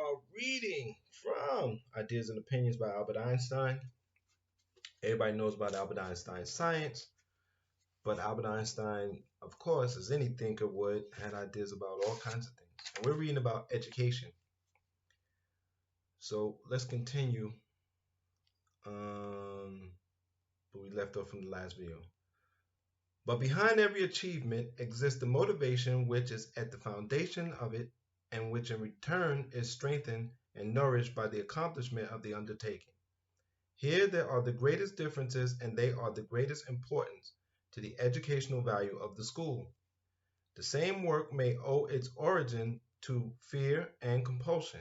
are reading from Ideas and Opinions by Albert Einstein. Everybody knows about Albert Einstein's science, but Albert Einstein, of course, as any thinker would, had ideas about all kinds of things. And we're reading about education. So let's continue where we left off from the last video. But behind every achievement exists the motivation which is at the foundation of it and which in return is strengthened and nourished by the accomplishment of the undertaking. Here there are the greatest differences and they are the greatest importance to the educational value of the school. The same work may owe its origin to fear and compulsion,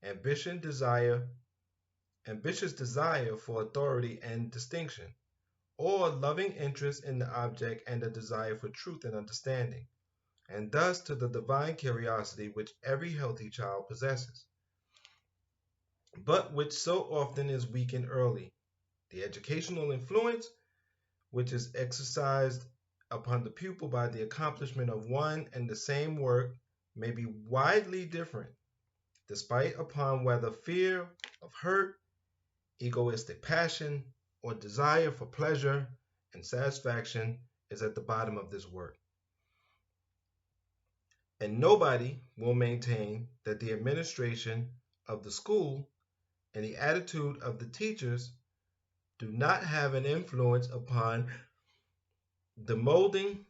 ambitious desire for authority and distinction, or loving interest in the object and a desire for truth and understanding, and thus to the divine curiosity which every healthy child possesses, but which so often is weakened early. The educational influence which is exercised upon the pupil by the accomplishment of one and the same work may be widely different, despite upon whether fear of hurt, egoistic passion, or desire for pleasure and satisfaction is at the bottom of this work. And nobody will maintain that the administration of the school and the attitude of the teachers do not have an influence upon the molding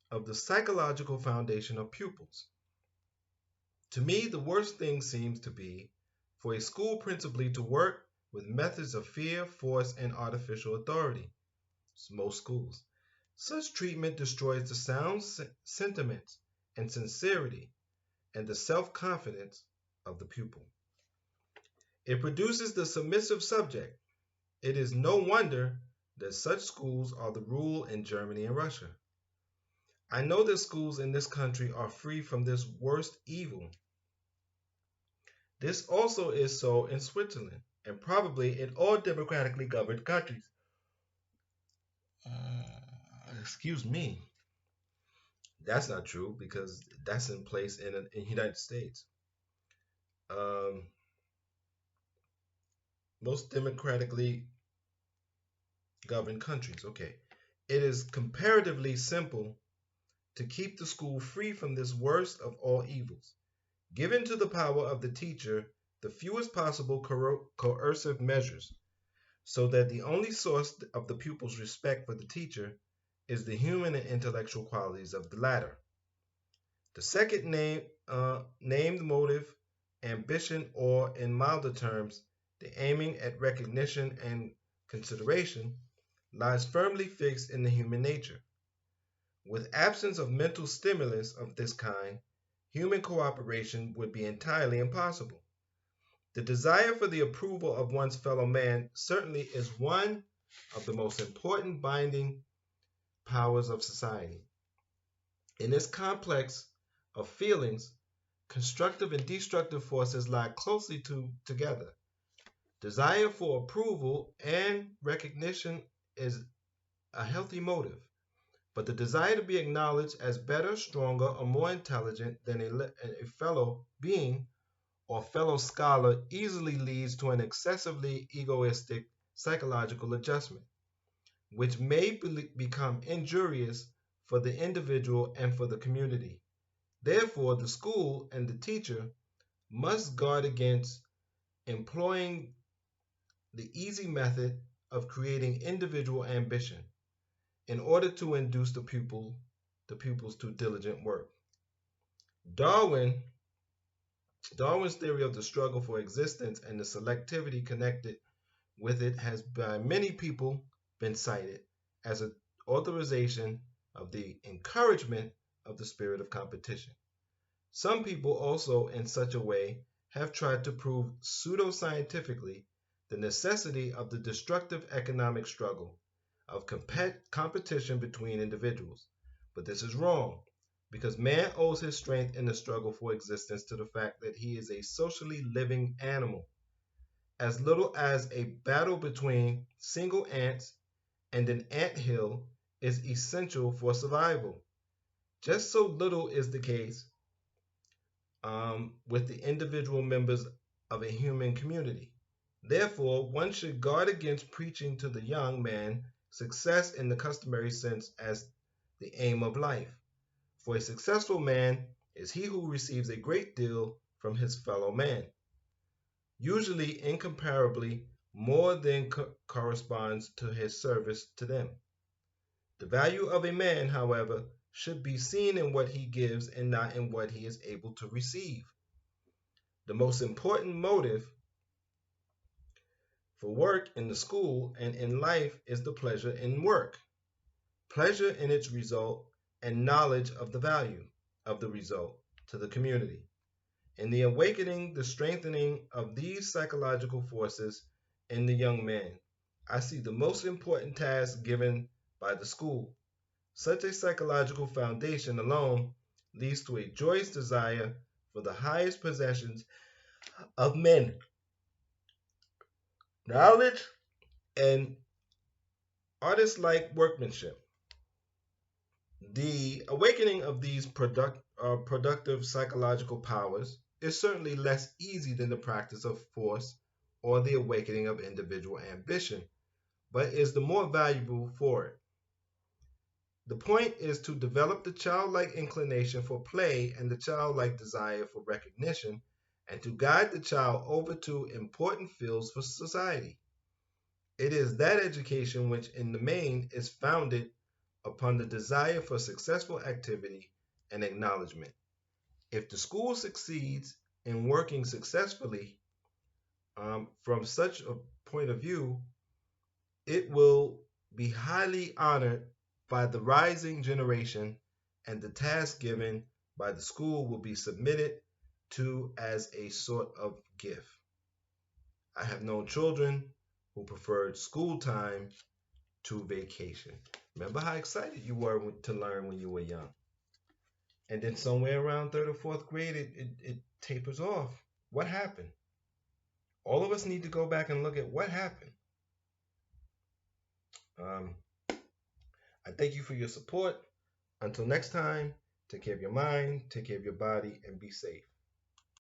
of the psychological foundation of pupils. To me, the worst thing seems to be for a school principally to work with methods of fear, force, and artificial authority. Most schools. Such treatment destroys the sound sentiments and sincerity and the self-confidence of the pupil. It produces the submissive subject. It is no wonder that such schools are the rule in Germany and Russia. I know that schools in this country are free from this worst evil. This also is so in Switzerland and probably in all democratically governed countries. Excuse me. That's not true because that's in place in the United States. Most democratically governed countries. Okay. It is comparatively simple to keep the school free from this worst of all evils. Given to the power of the teacher the fewest possible coercive measures, so that the only source of the pupil's respect for the teacher is the human and intellectual qualities of the latter. The second named motive, ambition, or in milder terms, the aiming at recognition and consideration, lies firmly fixed in the human nature. With absence of mental stimulus of this kind, human cooperation would be entirely impossible. The desire for the approval of one's fellow man certainly is one of the most important binding powers of society. In this complex of feelings, constructive and destructive forces lie closely together. Desire for approval and recognition is a healthy motive, but the desire to be acknowledged as better, stronger, or more intelligent than a fellow being or fellow scholar easily leads to an excessively egoistic psychological adjustment, which may become injurious for the individual and for the community. Therefore, the school and the teacher must guard against employing the easy method of creating individual ambition in order to induce the pupils to diligent work. Darwin's theory of the struggle for existence and the selectivity connected with it has by many people been cited as an authorization of the encouragement of the spirit of competition. Some people also in such a way have tried to prove pseudo-scientifically the necessity of the destructive economic struggle of competition between individuals. But this is wrong, because man owes his strength in the struggle for existence to the fact that he is a socially living animal. As little as a battle between single ants and an anthill is essential for survival. Just so little is the case with the individual members of a human community. Therefore, one should guard against preaching to the young man success in the customary sense as the aim of life. For a successful man is he who receives a great deal from his fellow man, usually incomparably more than corresponds to his service to them. The value of a man, however, should be seen in what he gives and not in what he is able to receive. The most important motive for work in the school and in life is the pleasure in work, pleasure in its result, and knowledge of the value of the result to the community. In the awakening, the strengthening of these psychological forces in the young man, I see the most important task given by the school. Such a psychological foundation alone leads to a joyous desire for the highest possessions of men, knowledge and artist-like workmanship. The awakening of these productive psychological powers is certainly less easy than the practice of force or the awakening of individual ambition, but is the more valuable for it. The point is to develop the childlike inclination for play and the childlike desire for recognition, and to guide the child over to important fields for society. It is that education which, in the main, is founded upon the desire for successful activity and acknowledgement. If the school succeeds in working successfully from such a point of view, it will be highly honored by the rising generation, and the task given by the school will be submitted to as a sort of gift. I have known children who preferred school time to vacation. Remember how excited you were to learn when you were young. And then somewhere around third or fourth grade, it tapers off. What happened? All of us need to go back and look at what happened. Um, I thank you for your support. Until next time, take care of your mind, take care of your body, and be safe.